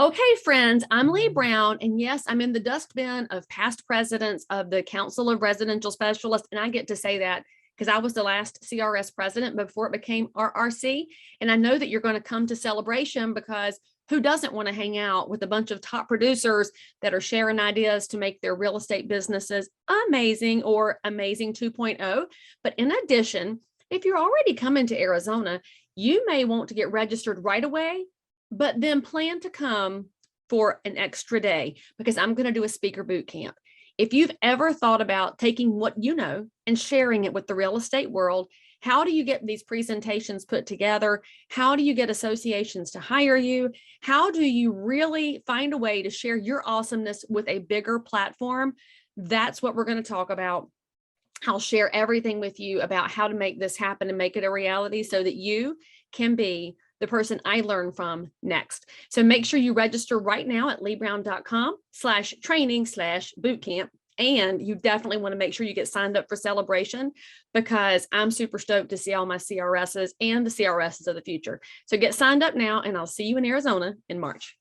Okay, friends, I'm Leigh Brown, and yes, I'm in the dustbin of past presidents of the Council of Residential Specialists, and I get to say that because I was the last CRS president before it became RRC, and I know that you're going to come to Celebration because who doesn't want to hang out with a bunch of top producers that are sharing ideas to make their real estate businesses amazing or amazing 2.0? But in addition, if you're already coming to Arizona, you may want to get registered right away, but then plan to come for an extra day because I'm going to do a speaker boot camp. If you've ever thought about taking what you know and sharing it with the real estate world, how do you get these presentations put together? How do you get associations to hire you? How do you really find a way to share your awesomeness with a bigger platform? That's what we're going to talk about. I'll share everything with you about how to make this happen and make it a reality so that you can be the person I learn from next. So make sure you register right now at leighbrown.com/training/bootcamp. And you definitely want to make sure you get signed up for Celebration because I'm super stoked to see all my CRSs and the CRSs of the future. So get signed up now, and I'll see you in Arizona in March.